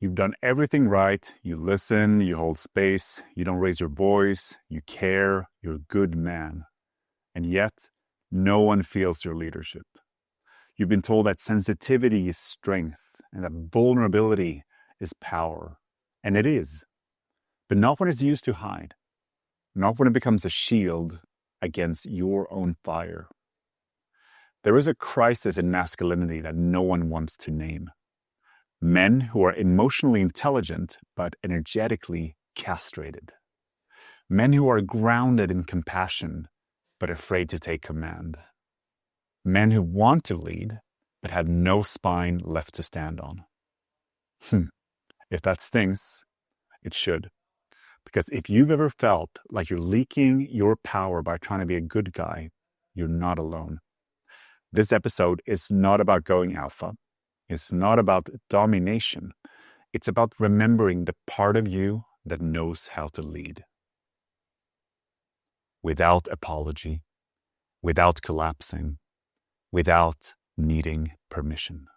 You've done everything right. You listen, you hold space, you don't raise your voice, you care, you're a good man. And yet, no one feels your leadership. You've been told that sensitivity is strength and that vulnerability is power. And it is. But not when it's used to hide. Not when it becomes a shield against your own fire. There is a crisis in masculinity that no one wants to name. Men who are emotionally intelligent but energetically castrated. Men who are grounded in compassion but afraid to take command. Men who want to lead but have no spine left to stand on. If that stings, it should. Because if you've ever felt like you're leaking your power by trying to be a good guy, you're not alone. This episode is not about going alpha. It's not about domination. It's about remembering the part of you that knows how to lead. Without apology, without collapsing, without needing permission.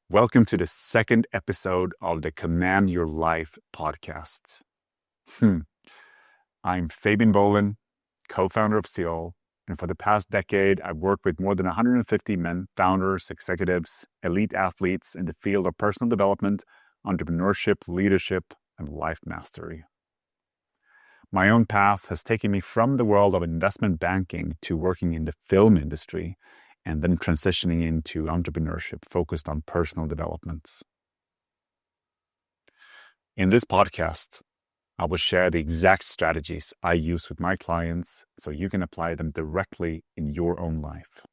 Welcome to the second episode of the Command Your Life podcast. I'm Fabian Bolin, co-founder of Seoul, and for the past decade, I've worked with more than 150 men, founders, executives, elite athletes in the field of personal development, entrepreneurship, leadership, and life mastery. My own path has taken me from the world of investment banking to working in the film industry, and then transitioning into entrepreneurship focused on personal development. In this podcast, I will share the exact strategies I use with my clients so you can apply them directly in your own life.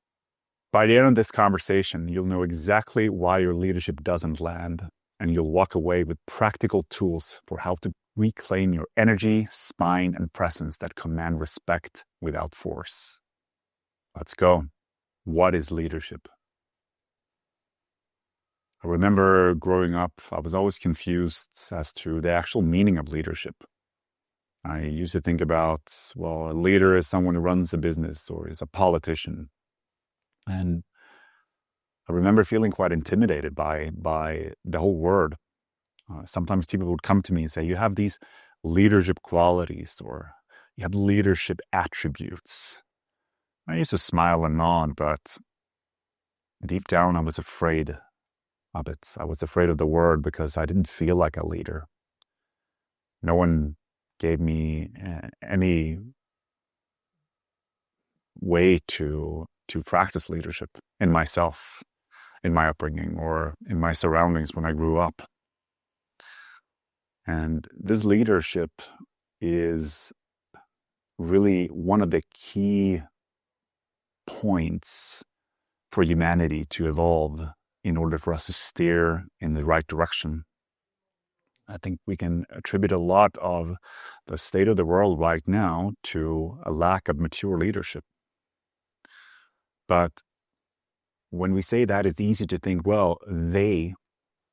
By the end of this conversation, you'll know exactly why your leadership doesn't land, and you'll walk away with practical tools for how to reclaim your energy, spine, and presence that command respect without force. Let's go. What is leadership? I remember growing up, I was always confused as to the actual meaning of leadership. I used to think about, well, a leader is someone who runs a business or is a politician. And I remember feeling quite intimidated by the whole word. Sometimes people would come to me and say, you have these leadership qualities or you have leadership attributes. I used to smile and nod, but deep down I was afraid of it. I was afraid of the word because I didn't feel like a leader. No one gave me any way to practice leadership in myself, in my upbringing, or in my surroundings when I grew up. And this leadership is really one of the key points for humanity to evolve in order for us to steer in the right direction. I think we can attribute a lot of the state of the world right now to a lack of mature leadership. But when we say that, it's easy to think, well, they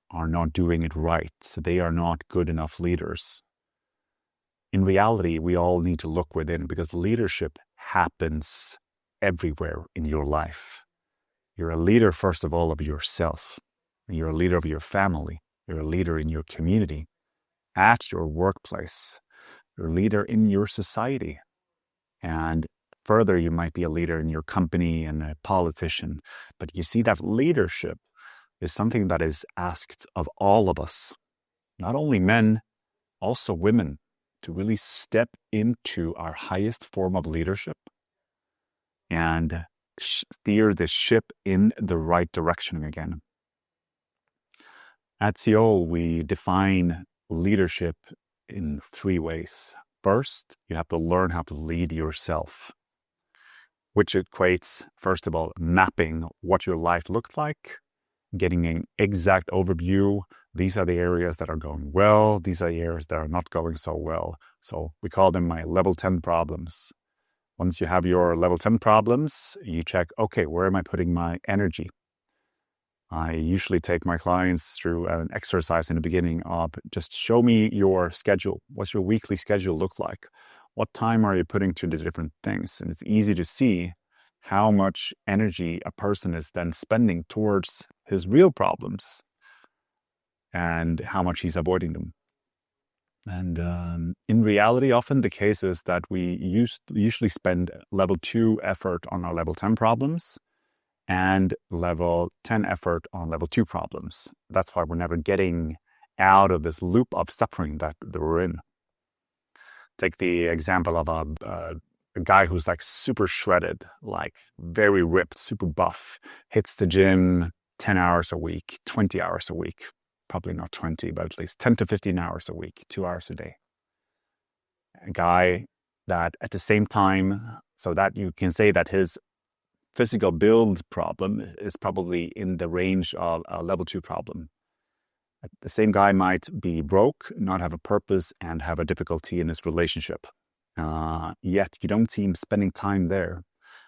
are not doing it right. So they are not good enough leaders. In reality, we all need to look within because leadership happens everywhere in your life. You're a leader, first of all, of yourself. You're a leader of your family. You're a leader in your community, at your workplace. You're a leader in your society. And further, you might be a leader in your company and a politician. But you see that leadership is something that is asked of all of us, not only men, also women, to really step into our highest form of leadership and steer the ship in the right direction again. At Seoul, we define leadership in 3 ways. First, you have to learn how to lead yourself, which equates, first of all, mapping what your life looked like, getting an exact overview. These are the areas that are going well. These are the areas that are not going so well. So we call them my level 10 problems. Once you have your level 10 problems, you check, okay, where am I putting my energy? I usually take my clients through an exercise in the beginning of just show me your schedule. What's your weekly schedule look like? What time are you putting to the different things? And it's easy to see how much energy a person is then spending towards his real problems. and how much he's avoiding them. And in reality, often the case is that we usually spend level 2 effort on our level 10 problems and level 10 effort on level 2 problems. That's why we're never getting out of this loop of suffering that we're in. Take the example of a guy who's like super shredded, like very ripped, super buff, hits the gym 10 hours a week, 20 hours a week. Probably not 20, but at least 10 to 15 hours a week, 2 hours a day. A guy that at the same time, so that you can say that his physical build problem is probably in the range of a level 2 problem. The same guy might be broke, not have a purpose, and have a difficulty in his relationship. Yet you don't see him spending time there.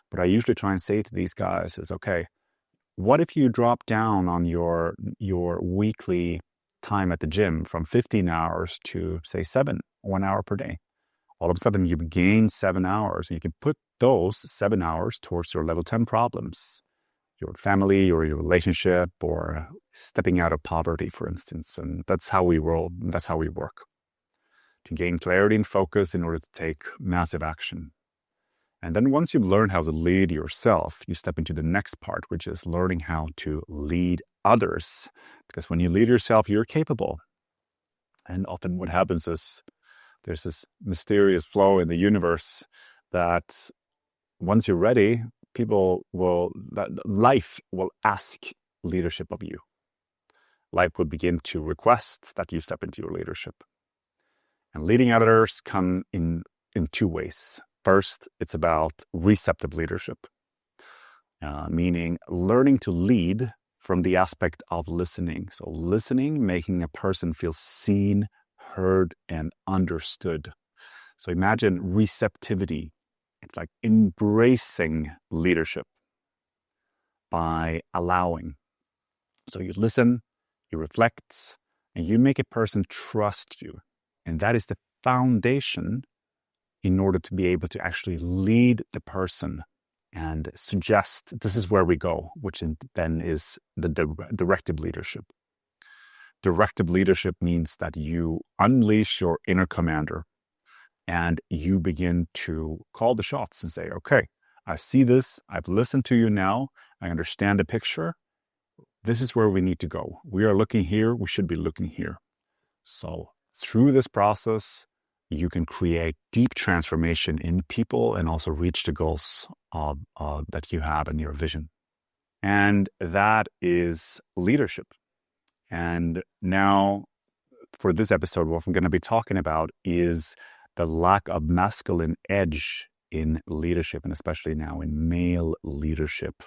What I usually try and say to these guys is, okay, what if you drop down on your weekly time at the gym from 15 hours to, say, 1 hour per day? All of a sudden, you gain 7 hours, and you can put those 7 hours towards your level 10 problems, your family or your relationship, or stepping out of poverty, for instance. And that's how we roll. That's how we work. To gain clarity and focus in order to take massive action. And then once you've learned how to lead yourself, you step into the next part, which is learning how to lead others. Because when you lead yourself, you're capable. And often what happens is there's this mysterious flow in the universe that once you're ready, life will ask leadership of you. Life will begin to request that you step into your leadership. And leading others come in 2 ways. First, it's about receptive leadership, meaning learning to lead from the aspect of listening. So listening, making a person feel seen, heard, and understood. So imagine receptivity. It's like embracing leadership by allowing. So you listen, you reflect, and you make a person trust you. And that is the foundation in order to be able to actually lead the person and suggest this is where we go, which then is the directive leadership. Directive leadership means that you unleash your inner commander and you begin to call the shots and say, okay, I see this, I've listened to you now, I understand the picture, this is where we need to go. We are looking here, we should be looking here. So through this process, you can create deep transformation in people and also reach the goals that you have in your vision. And that is leadership. And now for this episode, what I'm going to be talking about is the lack of masculine edge in leadership, and especially now in male leadership.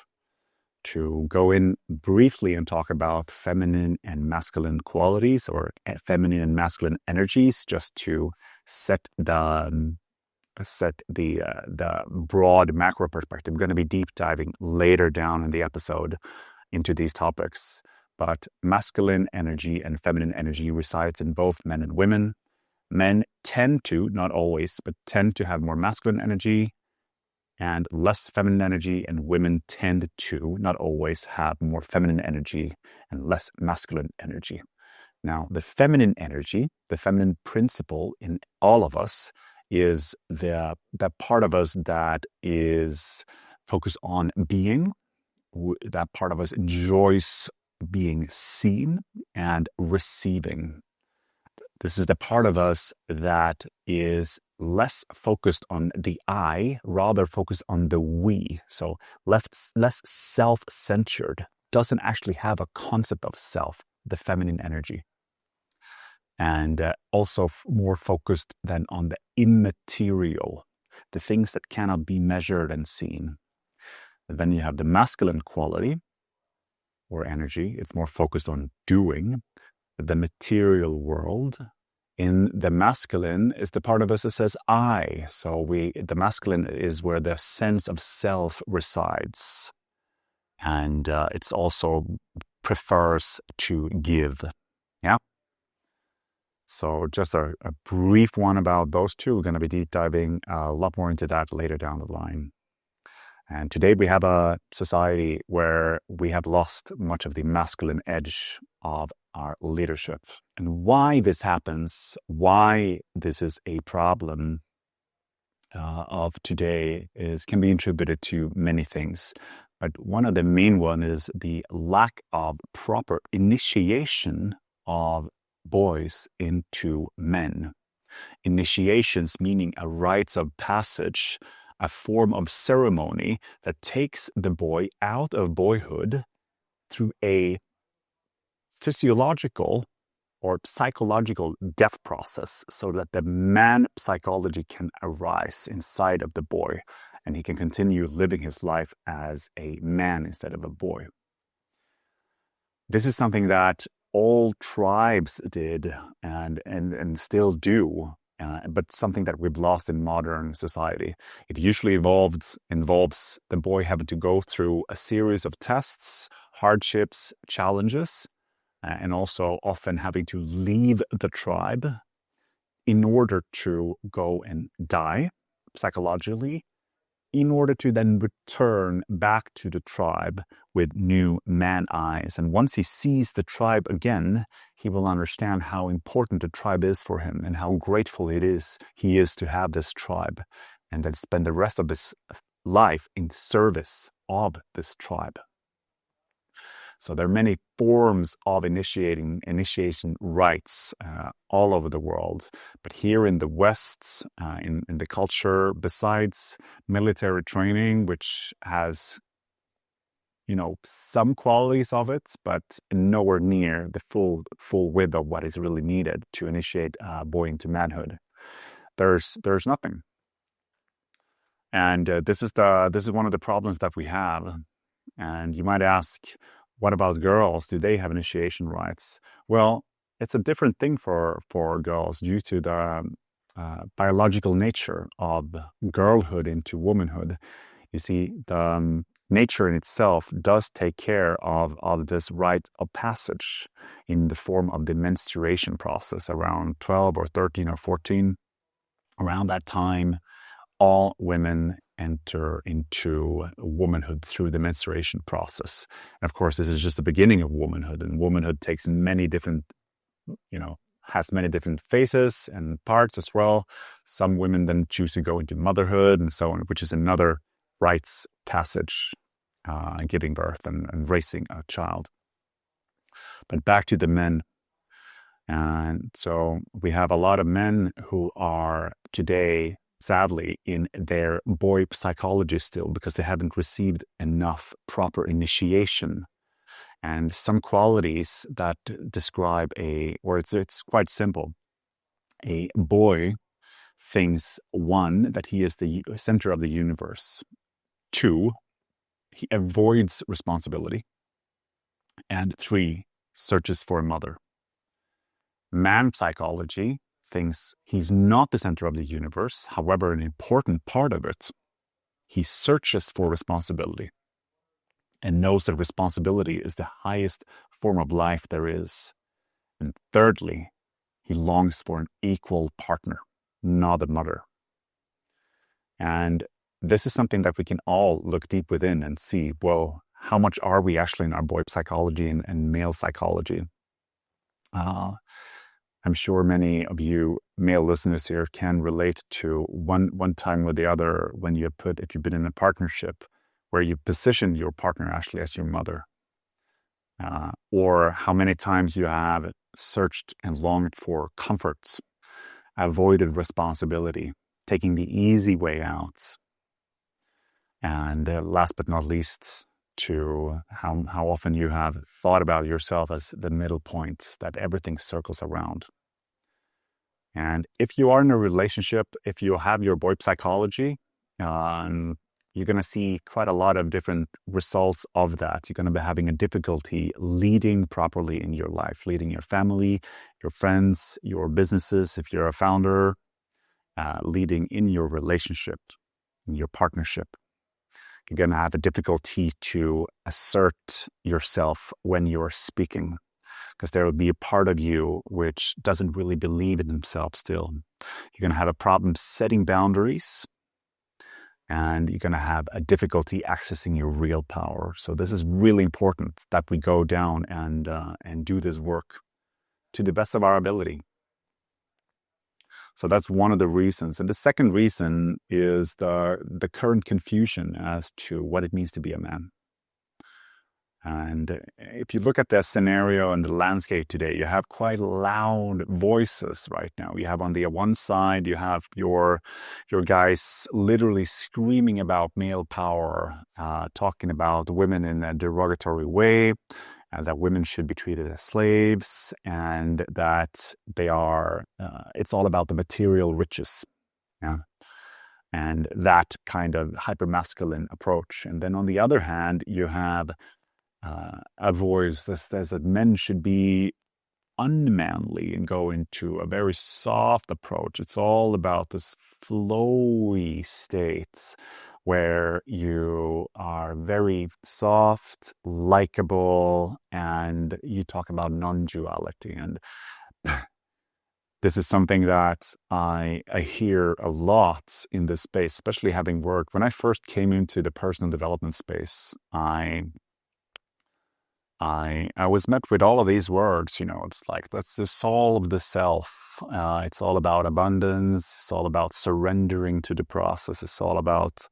To go in briefly and talk about feminine and masculine qualities or feminine and masculine energies, just to set the broad macro perspective. We're going to be deep diving later down in the episode into these topics. But masculine energy and feminine energy resides in both men and women. Men tend to, not always, but tend to have more masculine energy and less feminine energy, and women tend to, not always, have more feminine energy and less masculine energy. Now, the feminine energy, the feminine principle in all of us is the part of us that is focused on being. That part of us enjoys being seen and receiving. This is the part of us that is less focused on the I, rather focused on the we. So less self-centered, doesn't actually have a concept of self, the feminine energy. And also more focused than on the immaterial, the things that cannot be measured and seen. And then you have the masculine quality or energy. It's more focused on doing. The material world. In the masculine is the part of us that says I. So the masculine is where the sense of self resides. And it's also prefers to give. Yeah. So just a brief one about those two. We're going to be deep diving a lot more into that later down the line. And today we have a society where we have lost much of the masculine edge of our leadership. And why this happens, why this is a problem of today can be attributed to many things. But one of the main one is the lack of proper initiation of boys into men. Initiations meaning a rites of passage, a form of ceremony that takes the boy out of boyhood through a physiological or psychological death process so that the man psychology can arise inside of the boy and he can continue living his life as a man instead of a boy. This is something that all tribes did and still do, but something that we've lost in modern society. It usually involves the boy having to go through a series of tests, hardships, challenges, and also often having to leave the tribe in order to go and die psychologically, in order to then return back to the tribe with new man eyes. And once he sees the tribe again, he will understand how important the tribe is for him and how grateful he is to have this tribe, and then spend the rest of his life in service of this tribe. So there are many forms of initiation rites all over the world. But here in the West, in the culture, besides military training, which has, some qualities of it, but nowhere near the full width of what is really needed to initiate a boy into manhood, there's nothing. And this is one of the problems that we have. And you might ask, what about girls? Do they have initiation rites? Well, it's a different thing for girls due to the biological nature of girlhood into womanhood. You see, the nature in itself does take care of this rite of passage in the form of the menstruation process around 12 or 13 or 14. Around that time, all women enter into womanhood through the menstruation process. And of course, this is just the beginning of womanhood, and womanhood takes many different, has many different phases and parts as well. Some women then choose to go into motherhood and so on, which is another rites passage, giving birth and raising a child. But back to the men. And so we have a lot of men who are today, sadly, in their boy psychology still, because they haven't received enough proper initiation. And some qualities that describe it's quite simple. A boy thinks, 1, that he is the center of the universe. 2, he avoids responsibility. And 3, searches for a mother. Man psychology thinks he's not the center of the universe, however, an important part of it. He searches for responsibility and knows that responsibility is the highest form of life there is. And thirdly, he longs for an equal partner, not a mother. And this is something that we can all look deep within and see, well, how much are we actually in our boy psychology and male psychology? I'm sure many of you male listeners here can relate to one time or the other when if you've been in a partnership where you positioned your partner actually as your mother, or how many times you have searched and longed for comforts, avoided responsibility, taking the easy way out, and last but not least, to how often you have thought about yourself as the middle point that everything circles around. And if you are in a relationship, if you have your boy psychology, you're going to see quite a lot of different results of that. You're going to be having a difficulty leading properly in your life, leading your family, your friends, your businesses, if you're a founder, leading in your relationship, in your partnership. You're going to have a difficulty to assert yourself when you're speaking, because there will be a part of you which doesn't really believe in themselves still. You're going to have a problem setting boundaries, and you're going to have a difficulty accessing your real power. So this is really important that we go down and do this work to the best of our ability. So that's one of the reasons. And the second reason is the current confusion as to what it means to be a man. And if you look at the scenario and the landscape today, you have quite loud voices right now. You have on the one side, you have your guys literally screaming about male power, talking about women in a derogatory way, that women should be treated as slaves, and that they are, it's all about the material riches. Yeah. And that kind of hyper-masculine approach. And then on the other hand, you have a voice that says that men should be unmanly and go into a very soft approach. It's all about this flowy state where you are very soft, likable, and you talk about non-duality. And this is something that I hear a lot in this space, especially having worked. When I first came into the personal development space, I was met with all of these words, it's like, that's the soul of the self. It's all about abundance. It's all about surrendering to the process. It's all about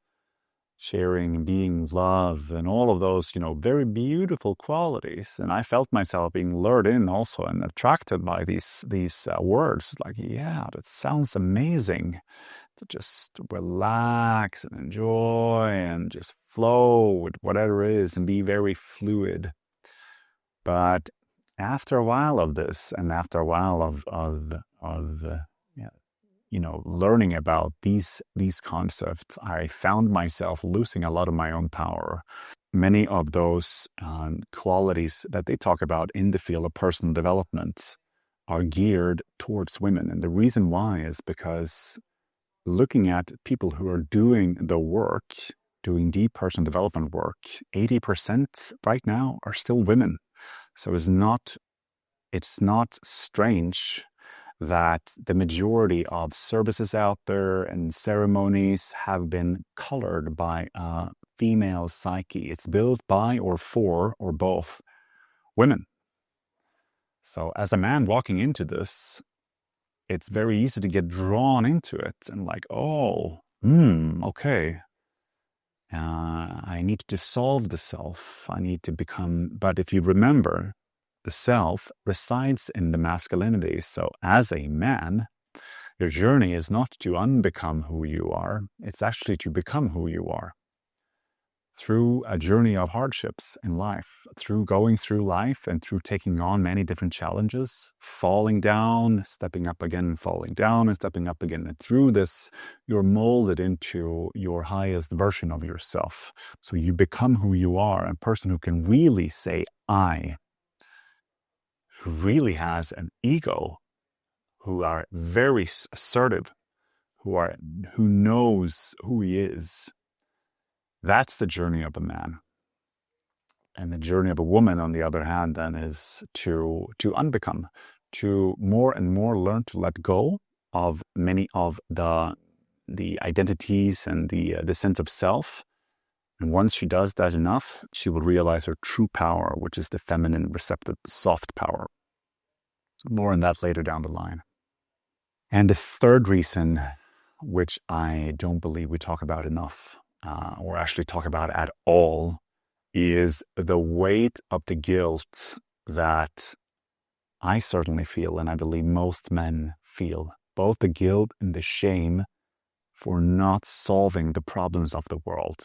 sharing, being love, and all of those, very beautiful qualities. And I felt myself being lured in also and attracted by these words. Like, yeah, that sounds amazing. To just relax and enjoy and just flow with whatever it is and be very fluid. But after a while of this, and after a while of learning about these concepts, I found myself losing a lot of my own power. Many of those qualities that they talk about in the field of personal development are geared towards women. And the reason why is because looking at people who are doing the work, doing deep personal development work, 80% right now are still women. So it's not strange that the majority of services out there and ceremonies have been colored by a female psyche. It's built by or for or both women. So as a man walking into this, it's very easy to get drawn into it and like, okay. I need to dissolve the self. I need to become, but if you remember, the self resides in the masculinity. So as a man, your journey is not to unbecome who you are. It's actually to become who you are. Through a journey of hardships in life, through going through life and through taking on many different challenges, falling down, stepping up again, falling down and stepping up again. And through this, you're molded into your highest version of yourself. So you become who you are, a person who can really say, I, who really has an ego, who are very assertive, who knows who he is. That's the journey of a man. And the journey of a woman, on the other hand, then is to unbecome, to more and more learn to let go of many of the identities and the sense of self. And once she does that enough, she will realize her true power, which is the feminine, receptive, soft power. More on that later down the line. And the third reason, which I don't believe we talk about enough, or actually talk about at all, is the weight of the guilt that I certainly feel, and I believe most men feel, both the guilt and the shame for not solving the problems of the world,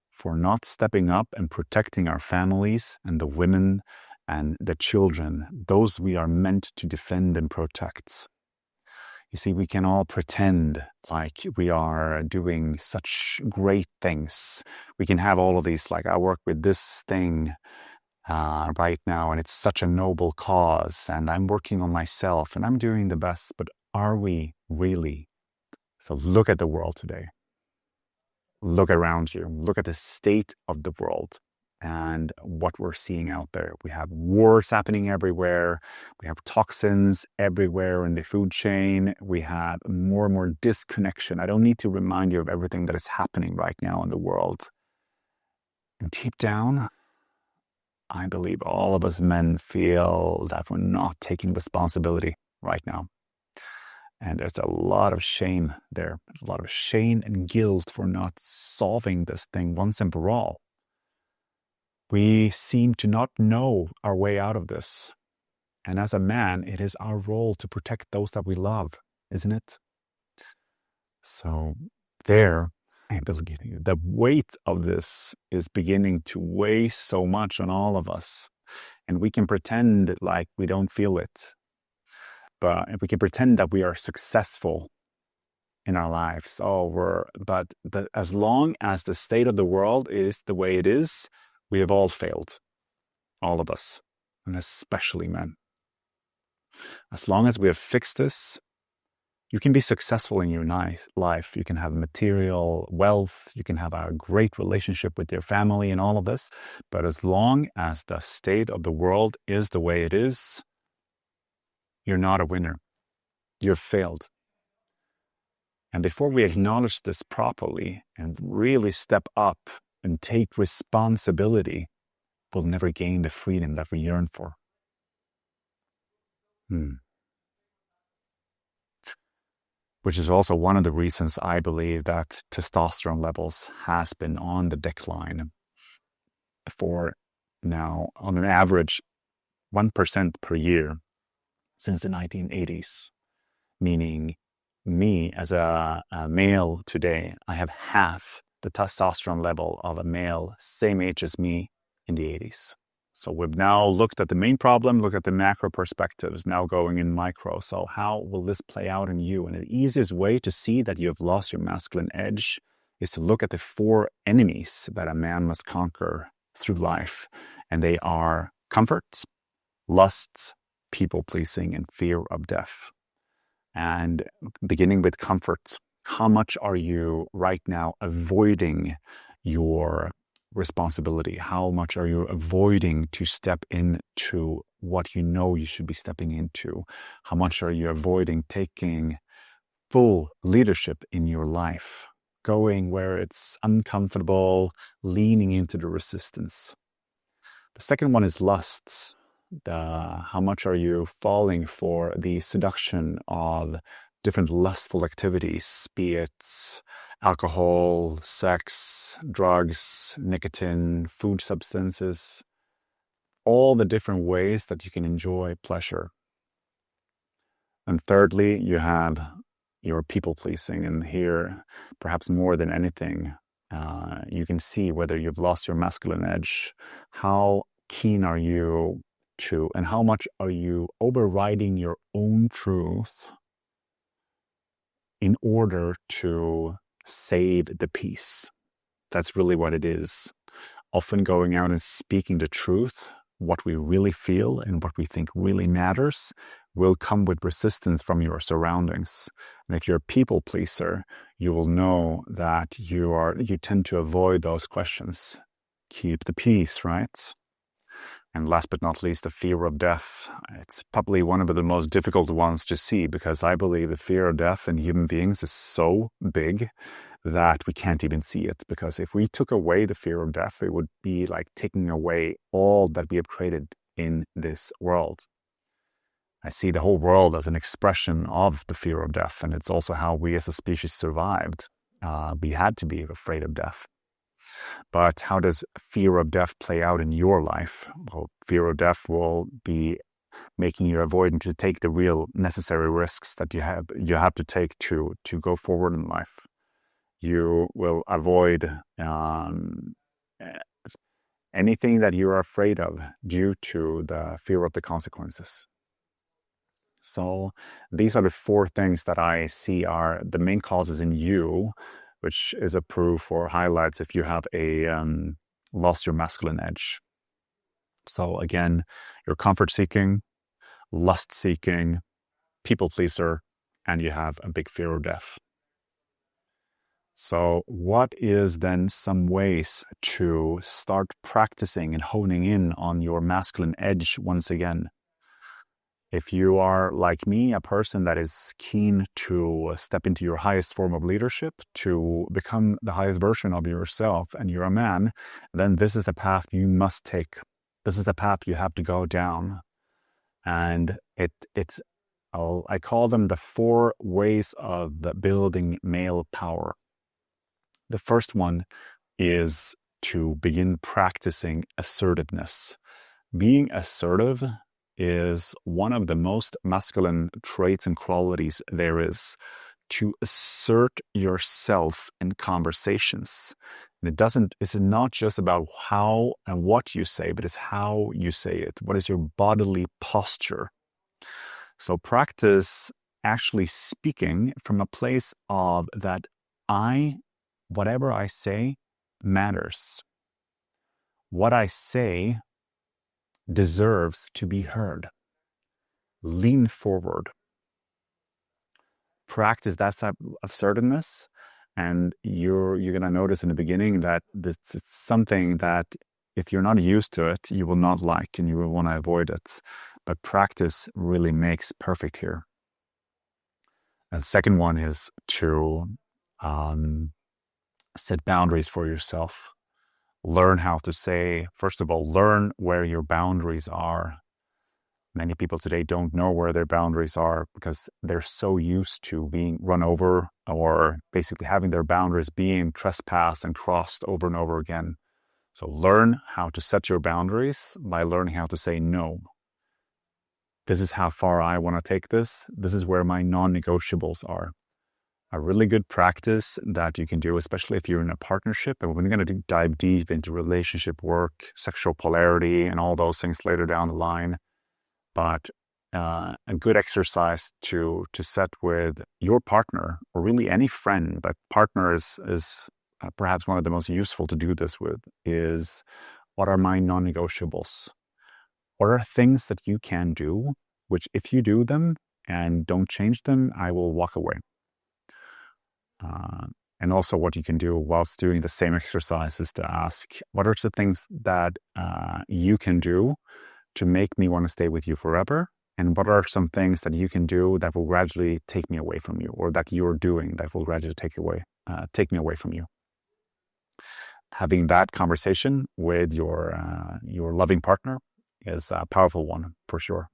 for not stepping up and protecting our families and the women and the children, those we are meant to defend and protect. You see, we can all pretend like we are doing such great things. We can have all of these, like, I work with this thing right now, and it's such a noble cause, and I'm working on myself, and I'm doing the best. But are we really? So look at the world today. Look around you. Look at the state of the world. and what we're seeing out there. We have wars happening everywhere. We have toxins everywhere in the food chain. We have more and more disconnection. I don't need to remind you of everything that is happening right now in the world. And deep down, I believe all of us men feel that we're not taking responsibility right now. And there's a lot of shame there, a lot of shame and guilt for not solving this thing once and for all. We seem to not know our way out of this. And as a man, it is our role to protect those that we love, isn't it? So there, the weight of this is beginning to weigh so much on all of us. And we can pretend like we don't feel it. But we can pretend that we are successful in our lives. But as long as the state of the world is the way it is, we have all failed. All of us, and especially men. As long as we have fixed this, you can be successful in your life. You can have material wealth. You can have a great relationship with your family and all of this. But as long as the state of the world is the way it is, you're not a winner. You've failed. And before we acknowledge this properly and really step up and take responsibility, we'll never gain the freedom that we yearn for. Which is also one of the reasons I believe that testosterone levels has been on the decline for now, on an average, 1% per year since the 1980s. Meaning me as a male today, I have half the testosterone level of a male same age as me in the 80s. So we've now looked at the main problem, look at the macro perspectives, now going in micro. So how will this play out in you? And the easiest way to see that you have lost your masculine edge is to look at the 4 enemies that a man must conquer through life. And they are comfort, lust, people-pleasing, and fear of death. And beginning with comfort, how much are you right now avoiding your responsibility? How much are you avoiding to step into what you know you should be stepping into? How much are you avoiding taking full leadership in your life? Going where it's uncomfortable, leaning into the resistance. The second one is lust. How much are you falling for the seduction of different lustful activities, be it alcohol, sex, drugs, nicotine, food substances, all the different ways that you can enjoy pleasure. And thirdly, you have your people-pleasing. And here, perhaps more than anything, you can see whether you've lost your masculine edge. How keen are you to, and how much are you overriding your own truth in order to save the peace? That's really what it is. Often going out and speaking the truth, what we really feel and what we think really matters, will come with resistance from your surroundings. And if you're a people pleaser, you will know that you tend to avoid those questions. Keep the peace, right? And last but not least, the fear of death. It's probably one of the most difficult ones to see, because I believe the fear of death in human beings is so big that we can't even see it. Because if we took away the fear of death, it would be like taking away all that we have created in this world. I see the whole world as an expression of the fear of death, and it's also how we as a species survived. We had to be afraid of death. But how does fear of death play out in your life? Well, fear of death will be making you avoidant to take the real necessary risks that you have to take to go forward in life. You will avoid anything that you are afraid of due to the fear of the consequences. So these are the 4 things that I see are the main causes in you, which is a proof or highlights if you have lost your masculine edge. So again, you're comfort seeking, lust seeking, people pleaser, and you have a big fear of death. So what is then some ways to start practicing and honing in on your masculine edge once again? If you are, like me, a person that is keen to step into your highest form of leadership, to become the highest version of yourself, and you're a man, then this is the path you must take. This is the path you have to go down. And I call them the 4 ways of building male power. The first one is to begin practicing assertiveness. Being assertive is one of the most masculine traits and qualities there is. To assert yourself in conversations. And it's not just about how and what you say, but it's how you say it. What is your bodily posture? So practice actually speaking from a place of that whatever I say matters. What I say deserves to be heard. Lean forward. Practice that type of assertiveness, and you're going to notice in the beginning that it's something that if you're not used to it, you will not like and you will want to avoid it. But practice really makes perfect here. And the second one is to set boundaries for yourself. Learn how to say, first of all, learn where your boundaries are. Many people today don't know where their boundaries are because they're so used to being run over or basically having their boundaries being trespassed and crossed over and over again. So learn how to set your boundaries by learning how to say no. This is how far I want to take this. This is where my non-negotiables are. A really good practice that you can do, especially if you're in a partnership, and we're going to dive deep into relationship work, sexual polarity, and all those things later down the line. But a good exercise to set with your partner, or really any friend, but partner is perhaps one of the most useful to do this with, is what are my non-negotiables? What are things that you can do, which if you do them and don't change them, I will walk away. And also what you can do whilst doing the same exercise is to ask, what are the things that you can do to make me want to stay with you forever? And what are some things that you can do that will gradually take me away from you, or that you're doing that will gradually take me away from you? Having that conversation with your loving partner is a powerful one for sure.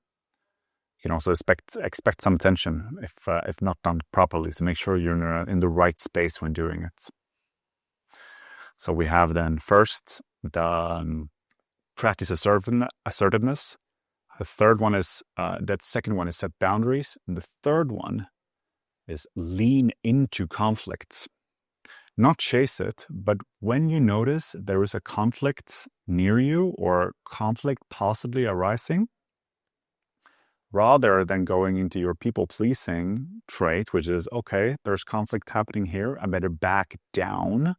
You can also expect some tension if not done properly. So make sure you're in the right space when doing it. So we have then first the practice assertiveness. The third one is that second one is set boundaries, and the third one is lean into conflict. Not chase it, but when you notice there is a conflict near you or conflict possibly arising, rather than going into your people-pleasing trait, which is, okay, there's conflict happening here, I better back down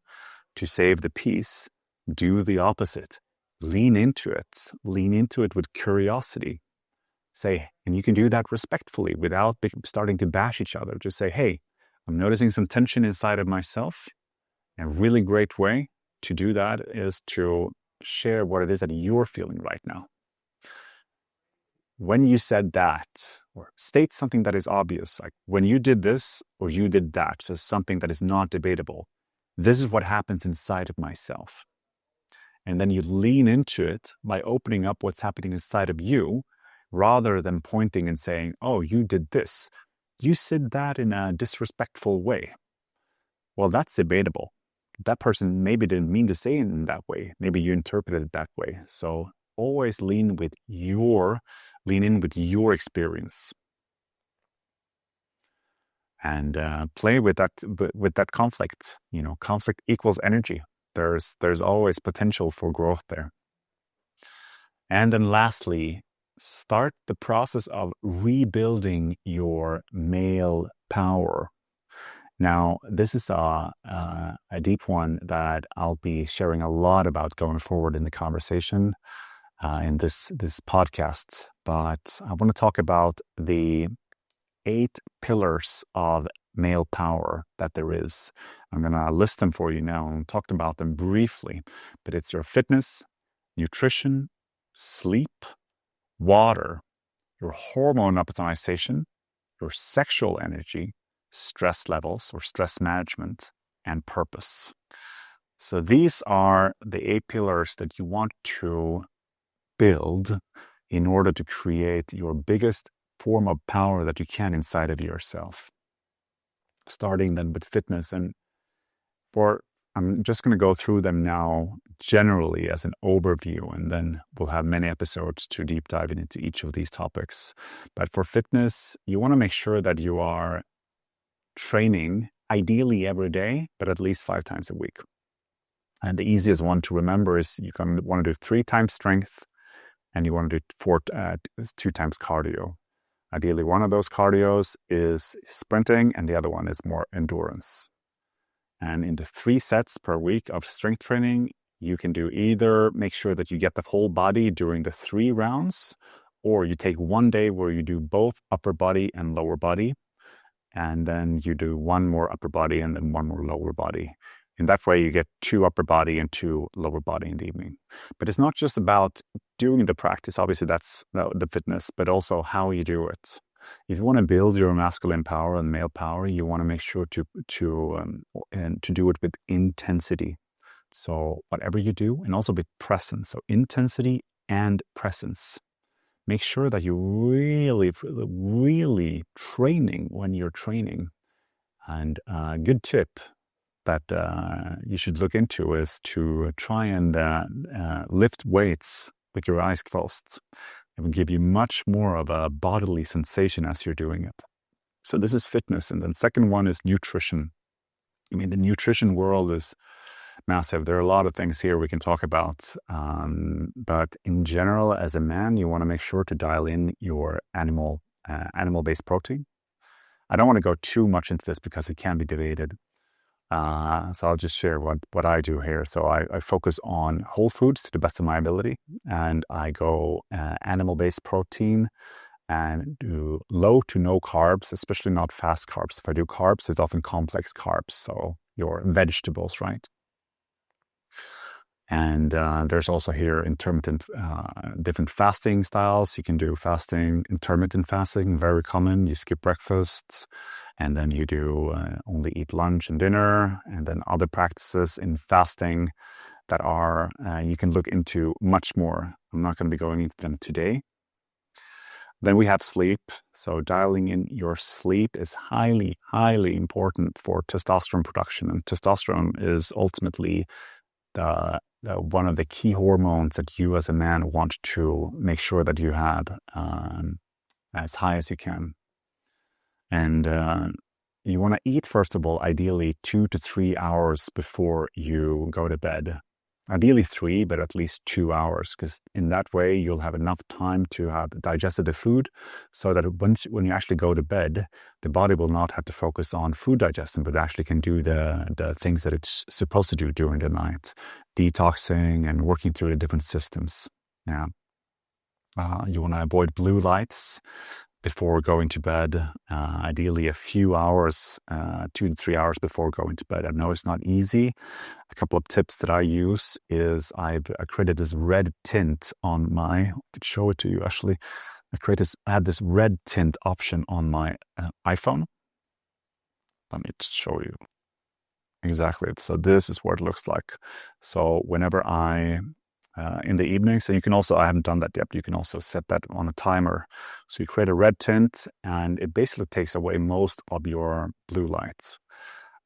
to save the peace, do the opposite. Lean into it. Lean into it with curiosity. Say, and you can do that respectfully without starting to bash each other. Just say, hey, I'm noticing some tension inside of myself. And a really great way to do that is to share what it is that you're feeling right now. When you said that, or state something that is obvious, like when you did this or you did that, so something that is not debatable, this is what happens inside of myself. And then you lean into it by opening up what's happening inside of you, rather than pointing and saying, oh, you did this. You said that in a disrespectful way. Well, that's debatable. That person maybe didn't mean to say it in that way. Maybe you interpreted it that way. So always lean in with your experience. And play with that conflict. You know, conflict equals energy. There's always potential for growth there. And then lastly, start the process of rebuilding your male power. Now, this is a deep one that I'll be sharing a lot about going forward in the conversation in this podcast. But I want to talk about the 8 pillars of male power that there is. I'm going to list them for you now and talk about them briefly. But it's your fitness, nutrition, sleep, water, your hormone optimization, your sexual energy, stress levels or stress management, and purpose. So these are the 8 pillars that you want to build in order to create your biggest form of power that you can inside of yourself. Starting then with fitness, and I'm just going to go through them now generally as an overview, and then we'll have many episodes to deep dive into each of these topics. But for fitness, you want to make sure that you are training ideally every day, but at least 5 times a week. And the easiest one to remember is you want to do 3 times strength, and you want to do 2 times cardio. Ideally, one of those cardios is sprinting, and the other one is more endurance. And in the 3 sets per week of strength training, you can do either make sure that you get the whole body during the 3 rounds, or you take one day where you do both upper body and lower body, and then you do 1 more upper body and then 1 more lower body. In that way, you get 2 upper body and 2 lower body in the evening. But it's not just about doing the practice. Obviously, that's the fitness, but also how you do it. If you want to build your masculine power and male power, you want to make sure to do it with intensity. So whatever you do, and also with presence. So intensity and presence. Make sure that you're really, really training when you're training. And a good tip that you should look into is to try and lift weights with your eyes closed. It will give you much more of a bodily sensation as you're doing it. So this is fitness. And then second one is nutrition. I mean, the nutrition world is massive. There are a lot of things here we can talk about. But in general, as a man, you want to make sure to dial in your animal-based protein. I don't want to go too much into this because it can be debated. So I'll just share what I do here. So I focus on whole foods to the best of my ability, and I go animal-based protein and do low to no carbs, especially not fast carbs. If I do carbs, it's often complex carbs, so your vegetables, right? And there's also here intermittent, different fasting styles. You can do intermittent fasting, very common. You skip breakfasts, and then you do only eat lunch and dinner, and then other practices in fasting that are, you can look into much more. I'm not going to be going into them today. Then we have sleep. So dialing in your sleep is highly, highly important for testosterone production. And testosterone is ultimately one of the key hormones that you as a man want to make sure that you have as high as you can. And you want to eat, first of all, ideally 2 to 3 hours before you go to bed. Ideally 3, but at least 2 hours, because in that way you'll have enough time to have digested the food, so that when you actually go to bed, the body will not have to focus on food digestion, but actually can do the things that it's supposed to do during the night, detoxing and working through the different systems. Yeah, you want to avoid blue lights before going to bed, ideally a few hours, 2 to 3 hours before going to bed. I know it's not easy. A couple of tips that I use is I've created this red tint on I could show it to you actually. I had this red tint option on my iPhone. Let me show you exactly. So this is what it looks like. So whenever in the evenings, and you can also, I haven't done that yet, but you can also set that on a timer. So you create a red tint, and it basically takes away most of your blue lights.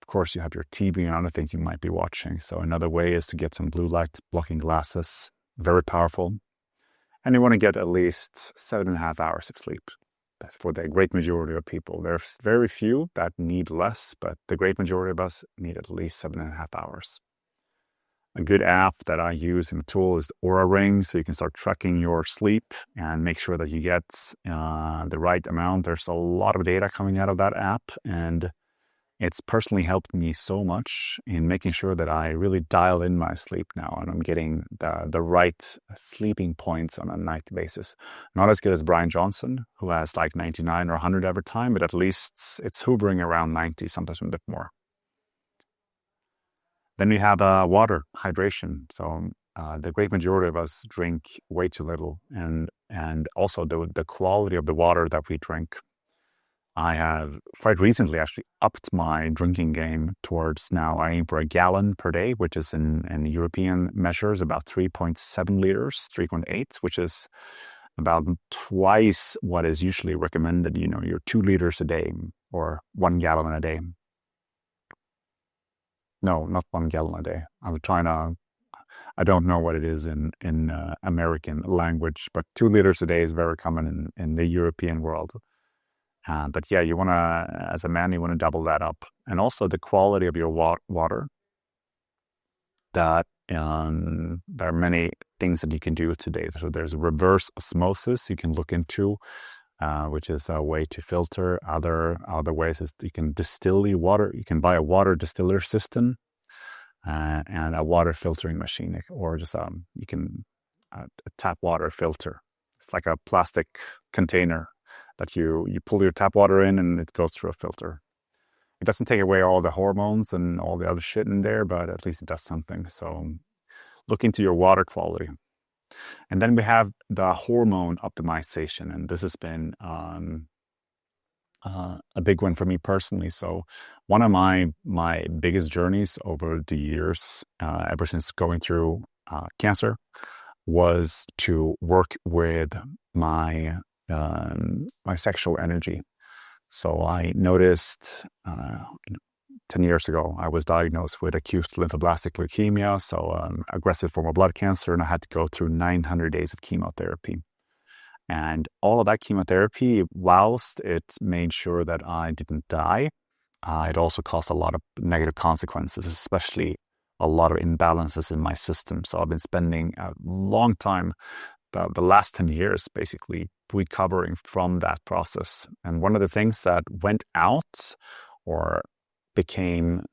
Of course, you have your TV and other things you might be watching. So another way is to get some blue light blocking glasses. Very powerful. And you want to get at least 7.5 hours of sleep. That's for the great majority of people. There's very few that need less, but the great majority of us need at least 7.5 hours. A good app that I use in the tool is Aura Ring, so you can start tracking your sleep and make sure that you get the right amount. There's a lot of data coming out of that app, and it's personally helped me so much in making sure that I really dial in my sleep now, and I'm getting the right sleeping points on a nightly basis. Not as good as Brian Johnson, who has like 99 or 100 every time, but at least it's hovering around 90, sometimes a bit more. Then we have water, hydration. So the great majority of us drink way too little, and also the quality of the water that we drink. I have quite recently actually upped my drinking game towards now I aim for a gallon per day, which is in European measures about 3.7 liters, 3.8, which is about twice what is usually recommended. You're 2 liters a day or 1 gallon a day. No, not 1 gallon a day. I don't know what it is in American language, but 2 liters a day is very common in the European world. But yeah, as a man, you want to double that up. And also the quality of your water. That there are many things that you can do today. So there's reverse osmosis you can look into, which is a way to filter. Other ways is you can distill your water. You can buy a water distiller system and a water filtering machine, or just you can a tap water filter. It's like a plastic container that you pull your tap water in and it goes through a filter. It doesn't take away all the hormones and all the other shit in there, but at least it does something. So look into your water quality. And then we have the hormone optimization. And this has been a big one for me personally. So one of my biggest journeys over the years, ever since going through cancer, was to work with my sexual energy. So I noticed 10 years ago, I was diagnosed with acute lymphoblastic leukemia, so aggressive form of blood cancer, and I had to go through 900 days of chemotherapy. And all of that chemotherapy, whilst it made sure that I didn't die, it also caused a lot of negative consequences, especially a lot of imbalances in my system. So I've been spending a long time, the last 10 years, basically recovering from that process. And one of the things that went out or became,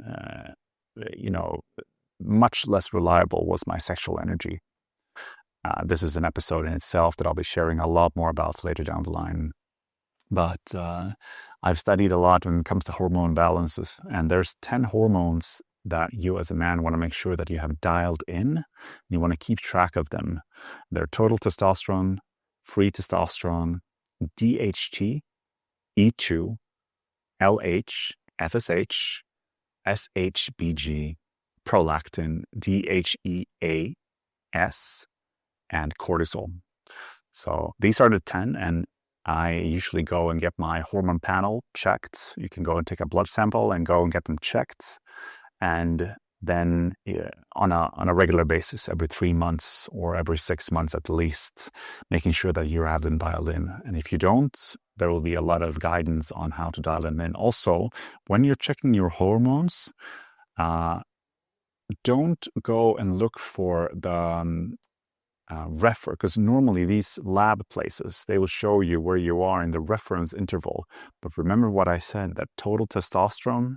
much less reliable was my sexual energy. This is an episode in itself that I'll be sharing a lot more about later down the line. But I've studied a lot when it comes to hormone balances, and there's 10 hormones that you as a man want to make sure that you have dialed in, and you want to keep track of them. They're total testosterone, free testosterone, DHT, E2, LH, FSH, SHBG, prolactin, DHEAS, and cortisol. So these are the 10, and I usually go and get my hormone panel checked. You can go and take a blood sample and go and get them checked. And then on a regular basis, every 3 months or every 6 months at least, making sure that you have them dialed in. And if you don't, there will be a lot of guidance on how to dial them in. Also, when you're checking your hormones, don't go and look for the because normally these lab places, they will show you where you are in the reference interval. But remember what I said, that total testosterone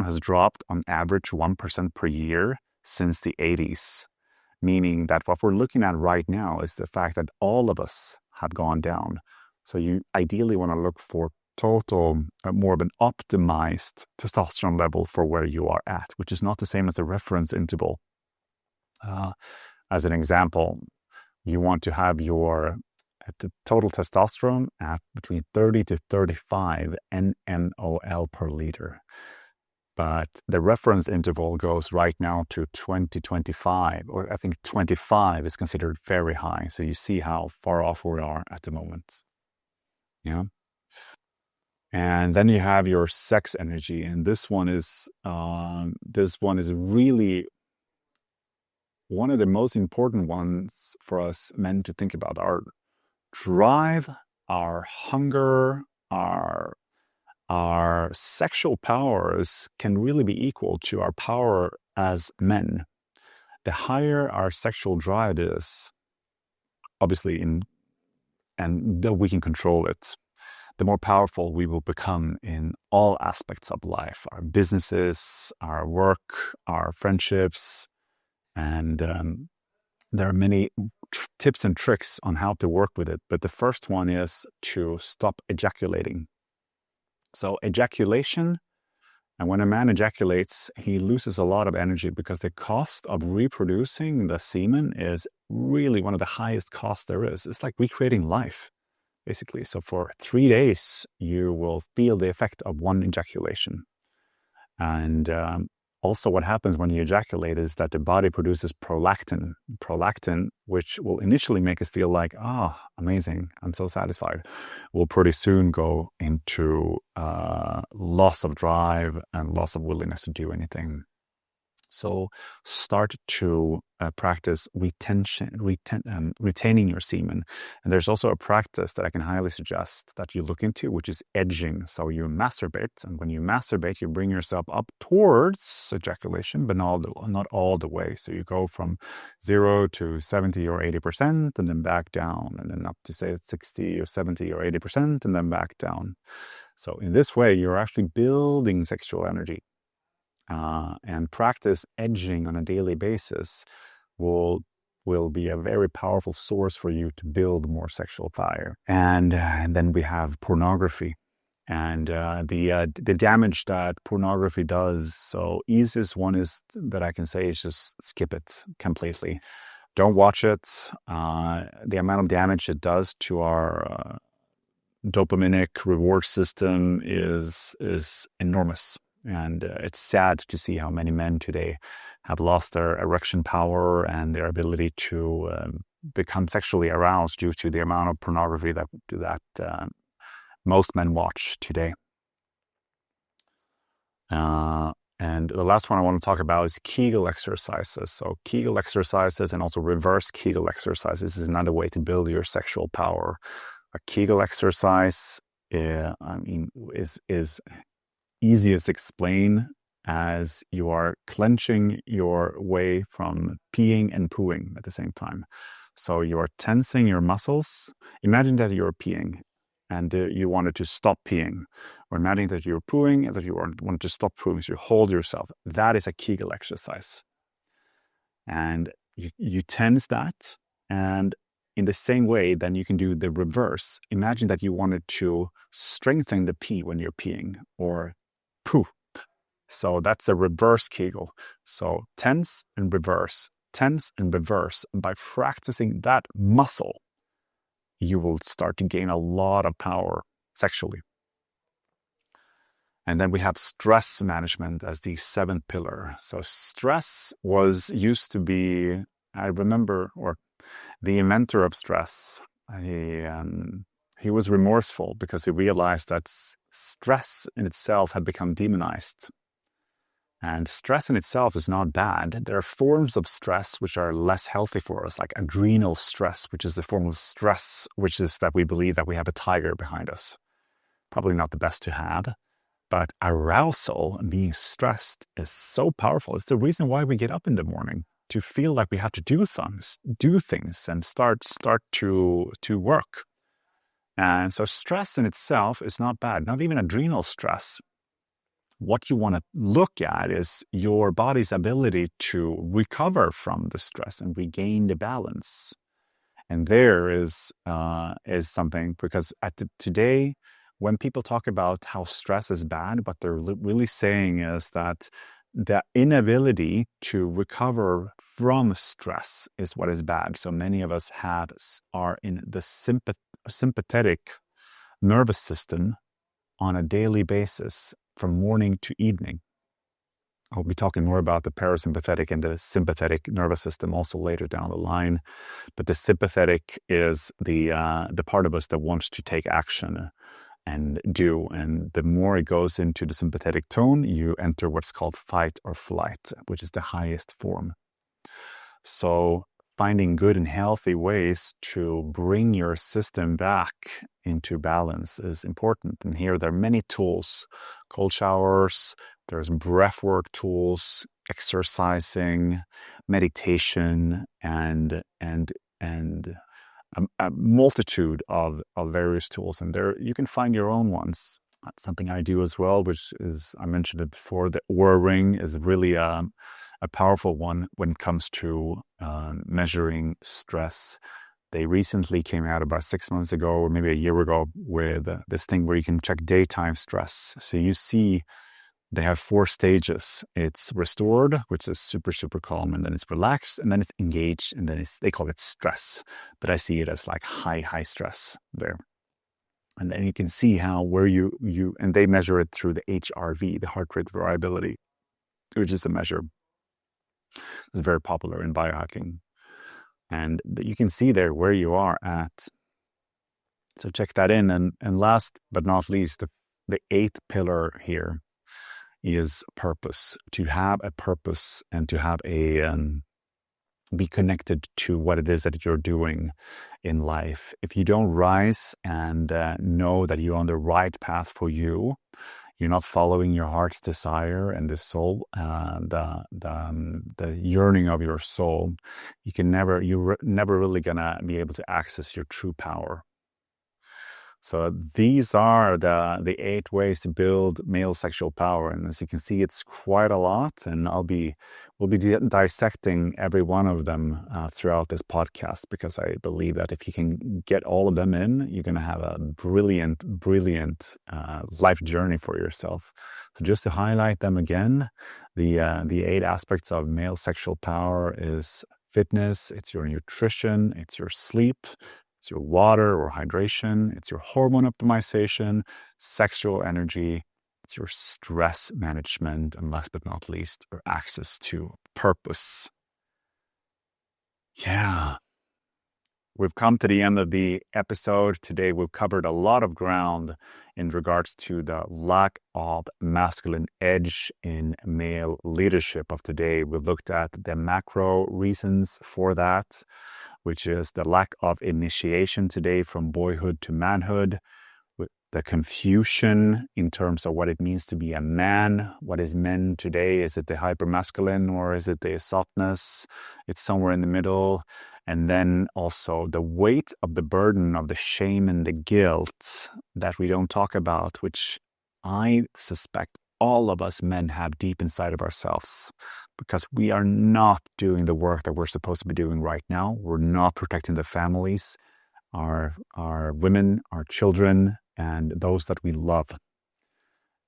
has dropped on average 1% per year since the 80s, meaning that what we're looking at right now is the fact that all of us have gone down. So you ideally want to look for total, more of an optimized testosterone level for where you are at, which is not the same as a reference interval. As an example, you want to have your total testosterone at between 30 to 35 nmol per liter. But the reference interval goes right now to 20-25, or I think 25 is considered very high. So you see how far off we are at the moment. Yeah. And then you have your sex energy, and this one is really one of the most important ones for us men to think about. Our drive, our hunger, our sexual powers can really be equal to our power as men. The higher our sexual drive is, obviously, and that we can control it, the more powerful we will become in all aspects of life, our businesses, our work, our friendships. And there are many tips and tricks on how to work with it. But the first one is to stop ejaculating. So ejaculation, and when a man ejaculates, he loses a lot of energy because the cost of reproducing the semen is really one of the highest costs there is. It's like recreating life, basically. So for 3 days, you will feel the effect of one ejaculation. And also what happens when you ejaculate is that the body produces prolactin, which will initially make us feel like, amazing, I'm so satisfied, will pretty soon go into loss of drive and loss of willingness to do anything. So start to practice retaining your semen. And there's also a practice that I can highly suggest that you look into, which is edging. So you masturbate, and when you masturbate, you bring yourself up towards ejaculation, but not all the way. So you go from 0 to 70 or 80%, and then back down, and then up to say 60 or 70 or 80%, and then back down. So in this way, you're actually building sexual energy. And practice edging on a daily basis will be a very powerful source for you to build more sexual fire. And then we have pornography and the damage that pornography does. So easiest one is that I can say is just skip it completely. Don't watch it. The amount of damage it does to our dopaminic reward system is enormous. And it's sad to see how many men today have lost their erection power and their ability to become sexually aroused due to the amount of pornography that most men watch today. And the last one I want to talk about is Kegel exercises. So Kegel exercises and also reverse Kegel exercises is another way to build your sexual power. A Kegel exercise, is easiest explain as you are clenching your way from peeing and pooing at the same time. So you are tensing your muscles. Imagine that you're peeing and you wanted to stop peeing, or imagine that you're pooing and that you wanted to stop pooing. So you hold yourself. That is a Kegel exercise. And you tense that, and in the same way, then you can do the reverse. Imagine that you wanted to strengthen the pee when you're peeing, or poo. So that's the reverse Kegel. So tense and reverse, tense and reverse. And by practicing that muscle, you will start to gain a lot of power sexually. And then we have stress management as the seventh pillar. So stress used to be, I remember, or the inventor of stress, he was remorseful because he realized that stress in itself had become demonized. And stress in itself is not bad. There are forms of stress which are less healthy for us, like adrenal stress, which is the form of stress, which is that we believe that we have a tiger behind us. Probably not the best to have. But arousal and being stressed is so powerful. It's the reason why we get up in the morning, to feel like we have to do things and start to work. And so stress in itself is not bad, not even adrenal stress. What you want to look at is your body's ability to recover from the stress and regain the balance. And there is something, because today, when people talk about how stress is bad, what they're really saying is that the inability to recover from stress is what is bad. So many of us are in the sympathetic nervous system on a daily basis from morning to evening. I'll be talking more about the parasympathetic and the sympathetic nervous system also later down the line. But the sympathetic is the part of us that wants to take action and do. And the more it goes into the sympathetic tone, you enter what's called fight or flight, which is the highest form. So finding good and healthy ways to bring your system back into balance is important. And here there are many tools: cold showers, there's breathwork tools, exercising, meditation, and a multitude of various tools, and there you can find your own ones. That's something I do as well, which is, I mentioned it before, the Oura Ring is really a powerful one when it comes to measuring stress. They recently came out about 6 months ago, or maybe a year ago, with this thing where you can check daytime stress. So you see they have 4 stages. It's restored, which is super, super calm, and then it's relaxed, and then it's engaged, and then they call it stress. But I see it as like high stress there. And then you can see how where you and they measure it through the HRV, the heart rate variability, which is a measure that's very popular in biohacking. And you can see there where you are at. So check that in. And last but not least, the 8th pillar here is purpose. To have a purpose and to have be connected to what it is that you're doing in life. If you don't rise and know that you're on the right path for you, you're not following your heart's desire and the soul, the yearning of your soul, you're never really gonna be able to access your true power. So these are the 8 ways to build male sexual power, and as you can see, it's quite a lot. And we'll be dissecting every one of them throughout this podcast, because I believe that if you can get all of them in, you're going to have a brilliant life journey for yourself. So just to highlight them again, the 8 aspects of male sexual power is fitness, it's your nutrition, it's your sleep, it's your water or hydration, it's your hormone optimization, sexual energy, it's your stress management, and last but not least, your access to purpose. Yeah. We've come to the end of the episode. Today, we've covered a lot of ground in regards to the lack of masculine edge in male leadership of today. We've looked at the macro reasons for that, which is the lack of initiation today from boyhood to manhood, the confusion in terms of what it means to be a man. What is men today? Is it the hypermasculine or is it the softness? It's somewhere in the middle. And then also the weight of the burden of the shame and the guilt that we don't talk about, which I suspect all of us men have deep inside of ourselves, because we are not doing the work that we're supposed to be doing right now. We're not protecting the families, our women, our children, and those that we love.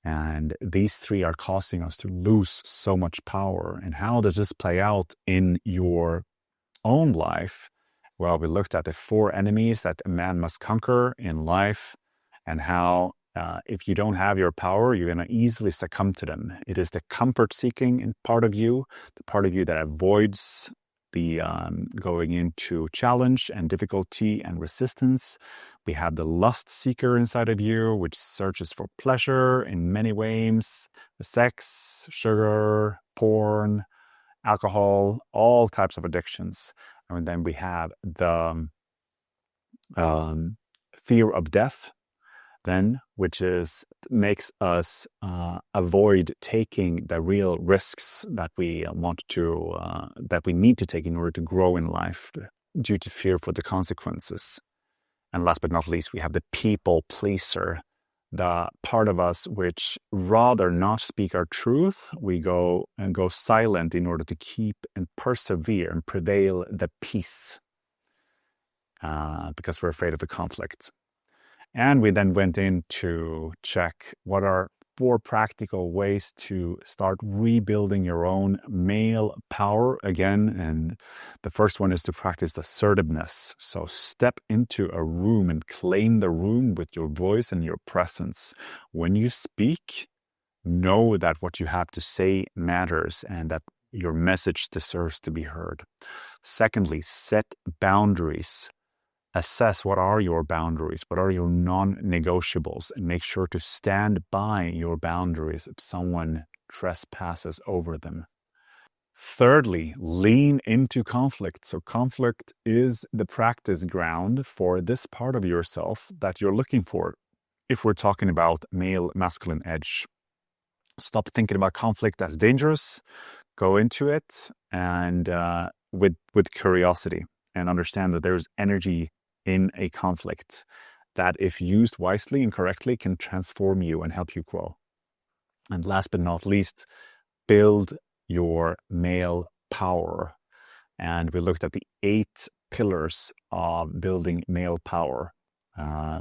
And these 3 are causing us to lose so much power. And how does this play out in your own life? Well, we looked at the 4 enemies that a man must conquer in life, and how if you don't have your power, you're going to easily succumb to them. It is the comfort-seeking part of you, the part of you that avoids the going into challenge and difficulty and resistance. We have the lust seeker inside of you, which searches for pleasure in many ways: sex, sugar, porn, alcohol, all types of addictions. And then we have the fear of death, then, which makes us avoid taking the real risks that we that we need to take in order to grow in life, due to fear for the consequences. And last but not least, we have the people pleaser, the part of us which rather not speak our truth. We go silent in order to keep and persevere and prevail the peace, because we're afraid of the conflict. And we then went in to check what are 4 practical ways to start rebuilding your own male power again. And the first one is to practice assertiveness. So step into a room and claim the room with your voice and your presence. When you speak, know that what you have to say matters and that your message deserves to be heard. Secondly, set boundaries. Assess what are your boundaries, what are your non-negotiables, and make sure to stand by your boundaries if someone trespasses over them. Thirdly, lean into conflict. So conflict is the practice ground for this part of yourself that you're looking for. If we're talking about male masculine edge, stop thinking about conflict as dangerous. Go into it and with curiosity, and understand that there's energy in a conflict that, if used wisely and correctly, can transform you and help you grow. And last but not least, build your male power. And we looked at the 8 pillars of building male power,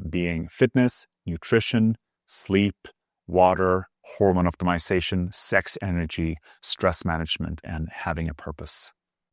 being fitness, nutrition, sleep, water, hormone optimization, sex energy, stress management, and having a purpose.